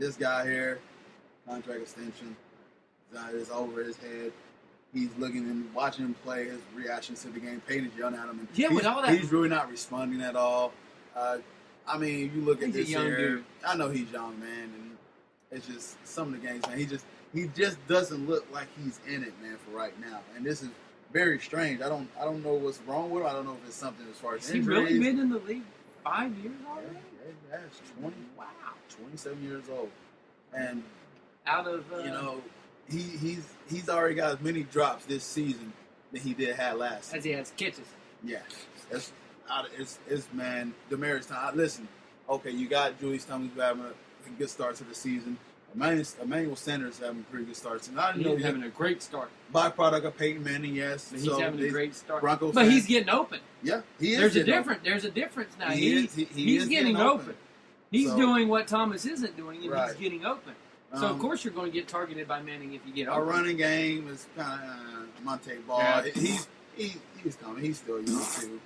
this guy here, contract extension, is over his head. He's looking and watching him play. His reactions to the game, Peyton's yelling at him, and with all that, he's really not responding at all. I mean, you look at this here. Dude. I know he's young, man, and it's just some of the games, man. He just doesn't look like he's in it, man, for right now. And this is very strange. I don't know what's wrong with him. I don't know if it's something as far as injuries. He really been in the league 5 years already? Yeah, he's 20. Wow, 27 years old, and out of he's already got as many drops this season than he had last season. As he has catches. Yeah, it's man. Demaryius Thomas. Listen, okay, you got Julius Thomas having a good start to the season. Emmanuel Sanders having a pretty good start. So he's having a great start. Byproduct of Peyton Manning, yes. But he's having a great start. Broncos but he's getting open. Yeah, he is. There's a difference now. He's getting open. He's doing what Thomas isn't doing, and he's getting open. So, of course, you're going to get targeted by Manning if you get open. Our running game is kind of Monte Ball. Yeah. He's coming. He's still young, too.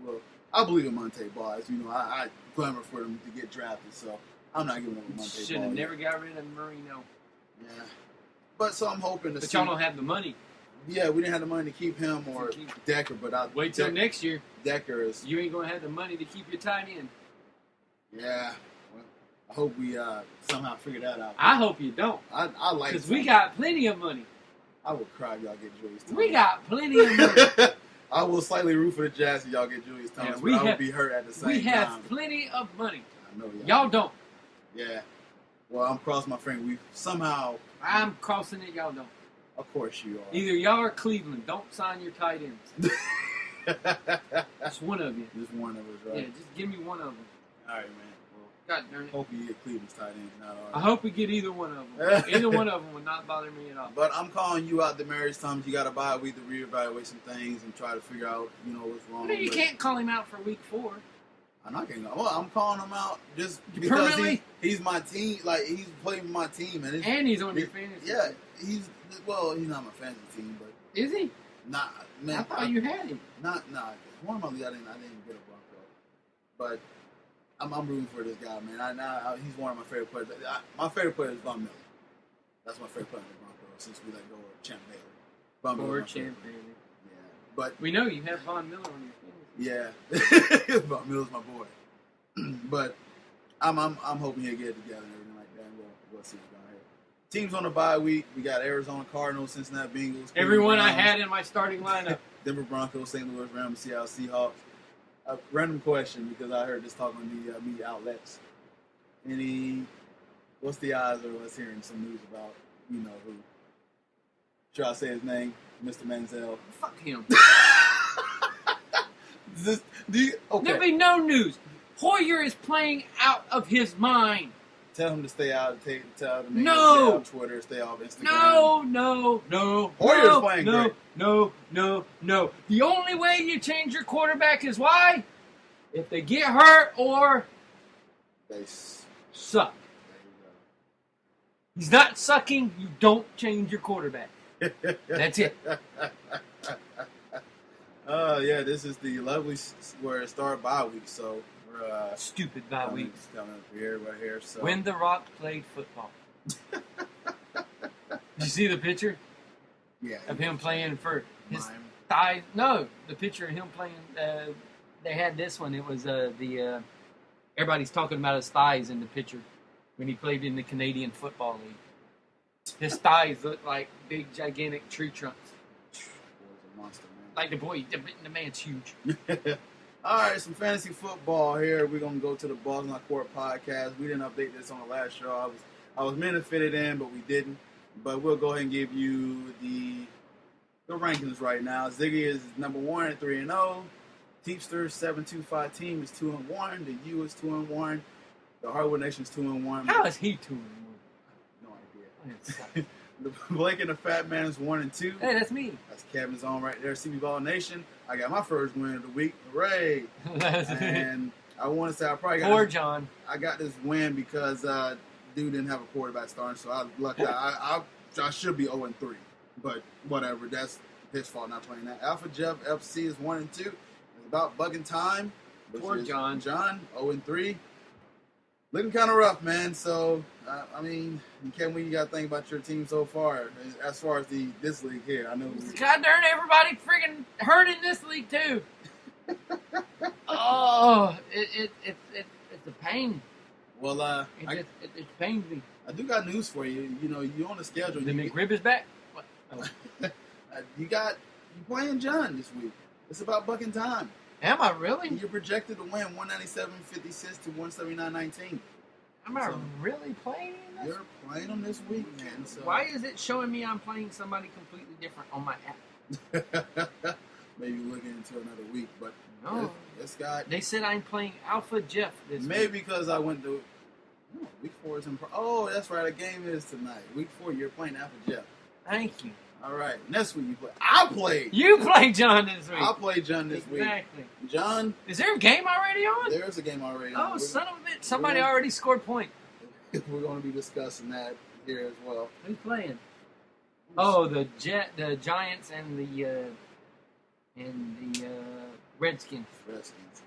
But I believe in Monte Ball. As you know, I clamor for him to get drafted, so I'm not giving up on Monte Ball. Should have never got rid of Marino. Yeah. But so I'm hoping to But y'all don't have the money. Yeah, we didn't have the money to keep him or Decker, but wait till next year. Decker is. You ain't going to have the money to keep your tight end. Yeah. Well, I hope we somehow figure that out. I hope you don't. I like because we got plenty of money. I would cry if y'all get Julius Thomas. We got plenty of money. I will slightly root for the Jazz if y'all get Julius Thomas, but I would be hurt at the same time. We have plenty of money. I know y'all don't. Yeah. Well, I'm crossing my finger. We somehow. I'm crossing it. Y'all don't. Of course you are. Either y'all or Cleveland. Don't sign your tight ends. Just one of you. Just one of us, right? Yeah, just give me one of them. All right, man. God darn it. Hope you get Cleveland's tight end, not ours. I hope we get either one of them. Either one of them would not bother me at all. But I'm calling you out, Demaryius Thomas. You got to buy a week to reevaluate some things and try to figure out, what's wrong. But you can't call him out for week 4. I'm not getting. Well, I'm calling him out just because he's my team. Like he's playing for my team, and he's on your fantasy. Yeah, he's not my fantasy team, but is he? Nah, man. I thought you had him. Nah. One of my leagues, I didn't get a Bronco, but I'm rooting for this guy, man. He's one of my favorite players. My favorite player is Von Miller. That's my favorite player in the Broncos since we let go of Champ Bailey. Von Miller. Champ Bailey. Yeah, but we know you have Von Miller on your fantasy. Yeah, Von Miller's my boy. But I'm hoping he'll get it together and everything like that. And we'll see what's going on here. Teams on the bye week. We got Arizona Cardinals, Cincinnati Bengals. Everyone I had in my starting lineup. Denver Broncos, St. Louis Rams, Seattle Seahawks. A random question because I heard this talk on the media outlets. What's the odds of us hearing some news about who? Should I say his name? Mr. Manziel. Fuck him. Okay. There'll be no news. Hoyer is playing out of his mind. Tell him to stay out. Tell him to stay off Twitter, stay off Instagram. No. Hoyer's playing great. No. The only way you change your quarterback is why? If they get hurt or they suck. He's not sucking. You don't change your quarterback. That's it. Yeah, this is the lovely where it started bye week, so we're stupid bye weeks coming up here, right here. So when The Rock played football. Did you see the picture? Yeah. Of him playing for his thighs? No, the picture of him playing. They had this one. It was everybody's talking about his thighs in the picture when he played in the Canadian Football League. His thighs looked like big, gigantic tree trunks. A monster, man. Like the man's huge. All right, some fantasy football here. We're gonna go to the Balls on Our Court podcast. We didn't update this on the last show. I was meant to fit it in, but we didn't. But we'll go ahead and give you the rankings right now. Ziggy is number 1 at 3-0. Teepster 725 team is 2-1. The U is 2-1. The Hardwood Nation is 2-1. How is he 2-1? No idea. The Blake and the Fat Man is 1-2. Hey, that's me. That's Kevin's on right there. CB Ball Nation. I got my first win of the week. Hooray! And I want to say I probably got Poor John. I got this win because dude didn't have a quarterback starting, so I lucked out. I should be 0-3, but whatever. That's his fault not playing that. Alpha Jeff FC is 1-2. It's about bugging time. Poor John. John 0-3. Looking kind of rough, man. So, I mean, Kevin, what you got to think about your team so far, as far as this league here? I know. God darn, everybody freaking hurt in this league too. Oh, it's a pain. Well, it pains me. I do got news for you. You know, you on the schedule. The McRib is back. What? Oh. you playing John this week. It's about bucking time. Am I really? You're projected to win 197.56 to 179.19. Am I really playing this? You're playing them this week, man. So. Why is it showing me I'm playing somebody completely different on my app? Maybe looking into another week, but no. This guy. They said I'm playing Alpha Jeff this week. Maybe because I went to week 4 is in. Oh, that's right. A game is tonight. Week 4, you're playing Alpha Jeff. Thank you. All right. Next week you play. I played. You played John this week. I played John this week. Exactly. John. Is there a game already on? There's a game already on. Oh, son of a bitch. Somebody already scored point. We're going to be discussing that here as well. Who's playing? Oh, the Giants and the Redskins. Redskins.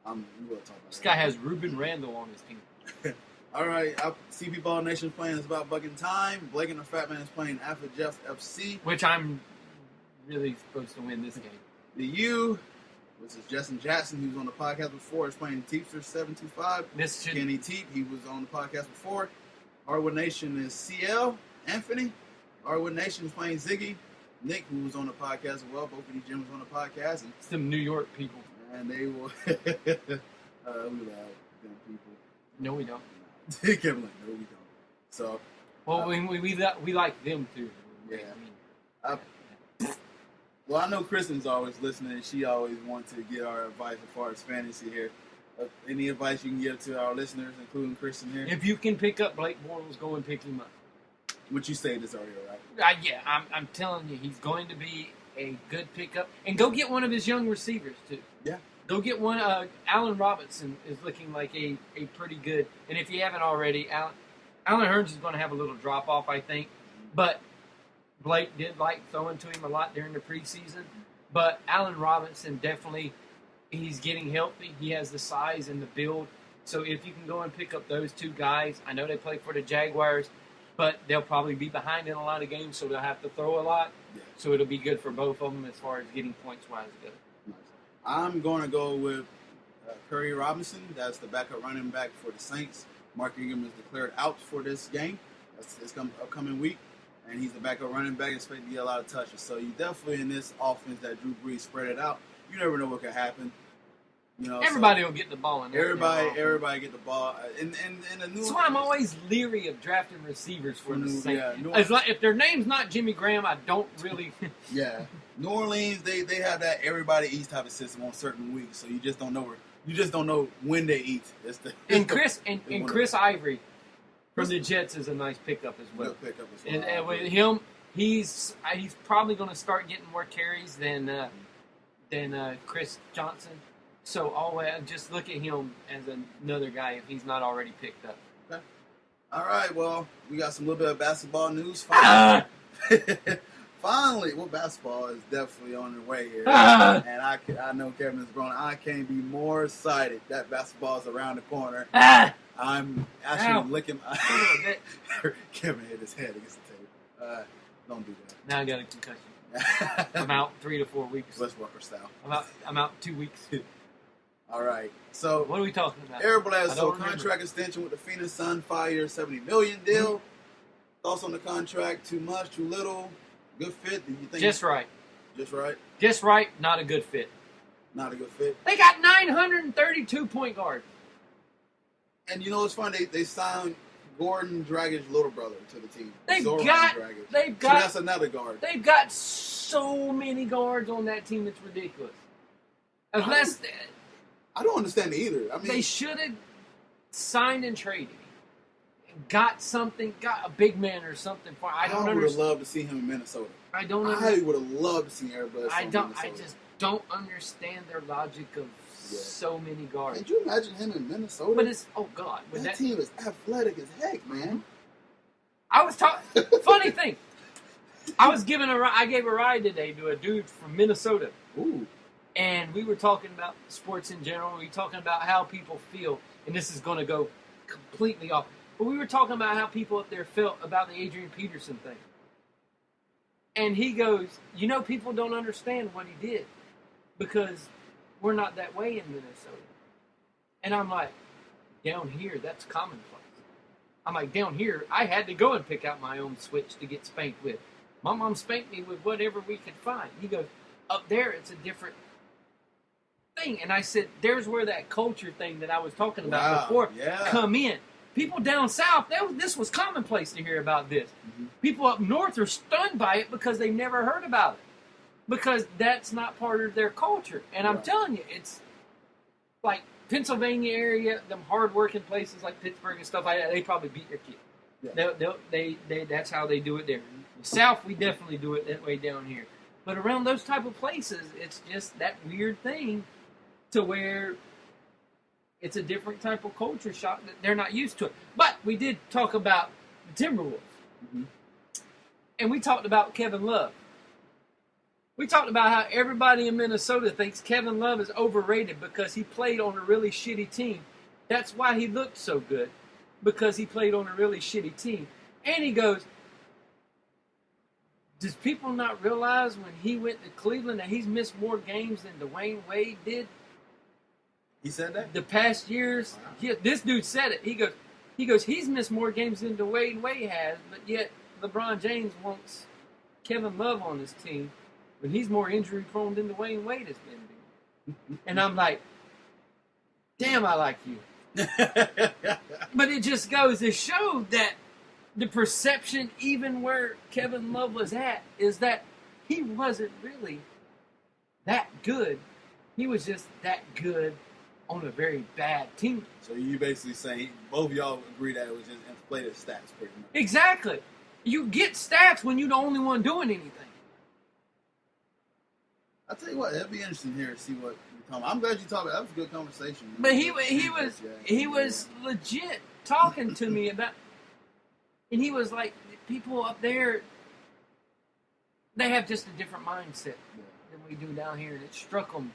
We will talk about this guy has Ruben Randall on his team. All right, CP Ball Nation playing is about bucking time. Blake and the Fat Man is playing Alpha Jeff FC, which I'm really supposed to win this game. The U, which is Justin Jackson, who's on the podcast before, is playing Teepster 725. Kenny Teep, he was on the podcast before. Hardwood Nation is CL Anthony. Hardwood Nation is playing Ziggy. Nick, who was on the podcast as well. Both of these gyms on the podcast. And some New York people. And they will. we love them people. No, we don't. They kept like, no, we don't. So. Well, we like them too. Yeah. Well, I know Kristen's always listening, and she always wants to get our advice as far as fantasy here. Any advice you can give to our listeners, including Kristen here? If you can pick up Blake Bortles, go and pick him up. What you say this earlier, right? Yeah, I'm telling you, he's going to be a good pickup. And go get one of his young receivers, too. Yeah. Go get one. Allen Robinson is looking like a pretty good. And if you haven't already, Allen Hurns is going to have a little drop-off, I think. But Blake did like throwing to him a lot during the preseason. But Allen Robinson definitely, he's getting healthy. He has the size and the build. So if you can go and pick up those two guys, I know they play for the Jaguars, but they'll probably be behind in a lot of games, so they'll have to throw a lot. Yeah. So it'll be good for both of them as far as getting points-wise go. Nice. I'm going to go with Curry Robinson. That's the backup running back for the Saints. Mark Ingram is declared out for this game. That's this upcoming week. And he's the backup running back. Expected to get a lot of touches. So you definitely, in this offense that Drew Brees spread it out, you never know what could happen. You know, everybody will get the ball. Everybody get the ball. And the new. That's why I'm always leery of drafting receivers for the Saints. Yeah, like, if their name's not Jimmy Graham, I don't really. Yeah, New Orleans, they have that everybody eats type of system on certain weeks, so you just don't know when they eat. Chris Ivory from the Jets is a nice pickup as well. Good pickup as well. And with him, he's probably going to start getting more carries than Chris Johnson. So always just look at him as another guy if he's not already picked up. Okay. All right. Well, we got some little bit of basketball news. Finally, well, basketball is definitely on the way here, and I know Kevin is growing. I can't be more excited that basketball is around the corner. I'm actually licking. Kevin hit his head against the table. Don't do that. Now I got a concussion. I'm out 3 to 4 weeks. Westbrook style. I'm out 2 weeks. All right. So what are we talking about? Eric Bledsoe contract extension with the Phoenix Suns, 5 year, $70 million deal. Thoughts on the contract? Too much? Too little? Good fit? Do you think? Just right. Just right. Just right. Not a good fit. Not a good fit. They got 932 point guards. And you know what's funny? They signed Gordon Dragic's little brother to the team. So that's another guard. They've got so many guards on that team. It's ridiculous. I don't understand it either. I mean, they should have signed and traded. Got a big man or something. I would have loved to see him in Minnesota. I don't. I would have loved to see Eric Bledsoe. I just don't understand their logic of so many guards. Can you imagine him in Minnesota? But it's God. That team is athletic as heck, man. I was talking. Funny thing. I gave a ride today to a dude from Minnesota. Ooh. And we were talking about sports in general. We were talking about how people feel. And this is going to go completely off. But we were talking about how people up there felt about the Adrian Peterson thing. And he goes, people don't understand what he did because we're not that way in Minnesota. And I'm like, down here, that's commonplace. I'm like, down here, I had to go and pick out my own switch to get spanked with. My mom spanked me with whatever we could find. He goes, up there, it's a different thing. And I said, there's where that culture thing that I was talking about before come in. People down south, this was commonplace to hear about this. Mm-hmm. People up north are stunned by it because they've never heard about it. Because that's not part of their culture. And I'm telling you, it's like Pennsylvania area, them hard-working places like Pittsburgh and stuff like that, they probably beat their kid. Yeah. That's how they do it there. The South, we definitely do it that way down here. But around those type of places, it's just that weird thing to where it's a different type of culture shock that they're not used to it. But we did talk about the Timberwolves. Mm-hmm. And we talked about Kevin Love. We talked about how everybody in Minnesota thinks Kevin Love is overrated because he played on a really shitty team. That's why he looked so good, because he played on a really shitty team. And he goes, does people not realize when he went to Cleveland that he's missed more games than Dwayne Wade did? He said that? The past years. Wow. This dude said it. He goes, he's missed more games than Dwayne Wade has, but yet LeBron James wants Kevin Love on his team. But he's more injury-prone than Dwayne Wade has been. And I'm like, damn, I like you. But it just goes to show that the perception, even where Kevin Love was at, is that he wasn't really that good. He was just that good on a very bad team. So you basically saying both of y'all agree that it was just inflated stats pretty much. Exactly. You get stats when you're the only one doing anything. I'll tell you what, it'll be interesting here to see what you're talking about. I'm glad you talked about it. That was a good conversation. But he was legit talking to me about, and he was like, people up there, they have just a different mindset than we do down here. And it struck them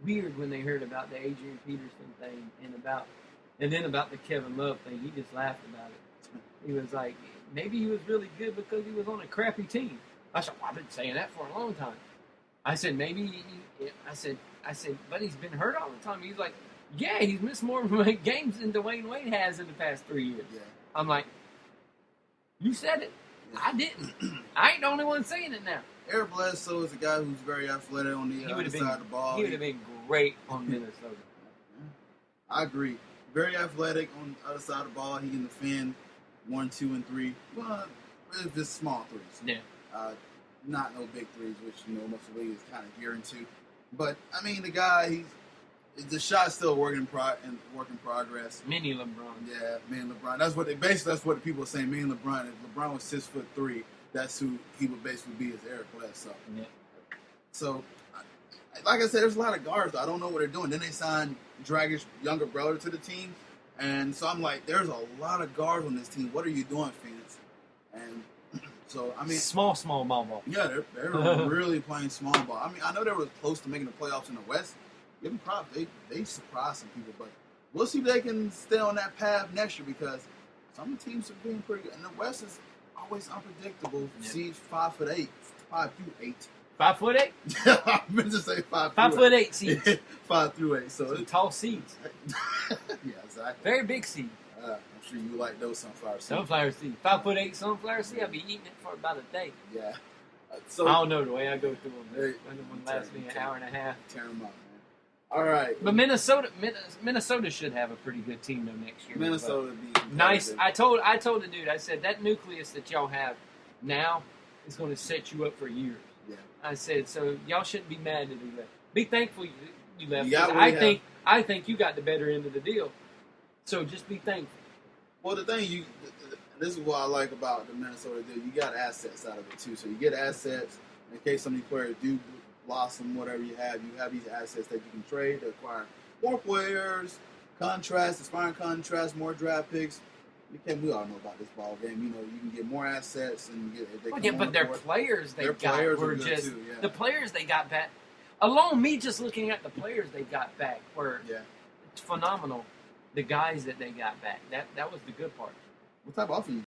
weird when they heard about the Adrian Peterson thing and then about the Kevin Love thing. He just laughed about it. He was like, maybe he was really good because he was on a crappy team. I said, well, I've been saying that for a long time. I said, I said, but he's been hurt all the time. He's like, yeah, he's missed more games than Dwayne Wade has in the past 3 years. Yeah. I'm like, you said it. Yeah. I didn't. I ain't the only one saying it now. Eric Bledsoe is a guy who's very athletic on the other side of the ball. He would have been great on Minnesota. I agree. Very athletic on the other side of the ball. He can defend 1, 2, and 3. Well, it's just small threes. Yeah. Not no big threes, which most of the league is kind of gearing to. But I mean, the guy, the shot's still work in progress. Mini LeBron. Yeah, mini LeBron. That's what the people are saying. Mini LeBron. If LeBron was 6'3", that's who he would basically be as Eric Bledsoe. Yeah. So, like I said, there's a lot of guards. I don't know what they're doing. Then they signed Dragic's younger brother to the team, and so I'm like, there's a lot of guards on this team. What are you doing, Phoenix? And so, I mean, small ball. Yeah, they're really playing small ball. I mean, I know they were close to making the playoffs in the West. Give them props. They surprised some people, but we'll see if they can stay on that path next year because some teams are being pretty good. And the West is always unpredictable. Yeah. Seeds 5'8", 5'8". 5'8"? I meant to say 5'8". 5'8" seeds. 5'8". So tall seeds. Yeah, exactly. Very big seed. I'm sure you like those sunflower seeds. Sunflower seed. 5'8" sunflower seed. I'll be eating it for about a day. Yeah. So I don't know the way I go through them. One lasts me an hour and a half. Tear them up, man. All right. But Minnesota should have a pretty good team though next year. Minnesota would be nice. I told the dude. I said that nucleus that y'all have now is going to set you up for years. Yeah. I said so. Y'all shouldn't be mad that he left. Be thankful you left. I think you got the better end of the deal. So just be thankful. Well, the thing this is what I like about the Minnesota deal. You got assets out of it too. So you get assets in case some of these players do blossom, whatever you have these assets that you can trade to acquire more players, expiring contracts, more draft picks. We all know about this ball game. You can get more assets and but their players the players they got back. Alone, me just looking at the players they got back were phenomenal. the guys that they got back. That was the good part. What type of offense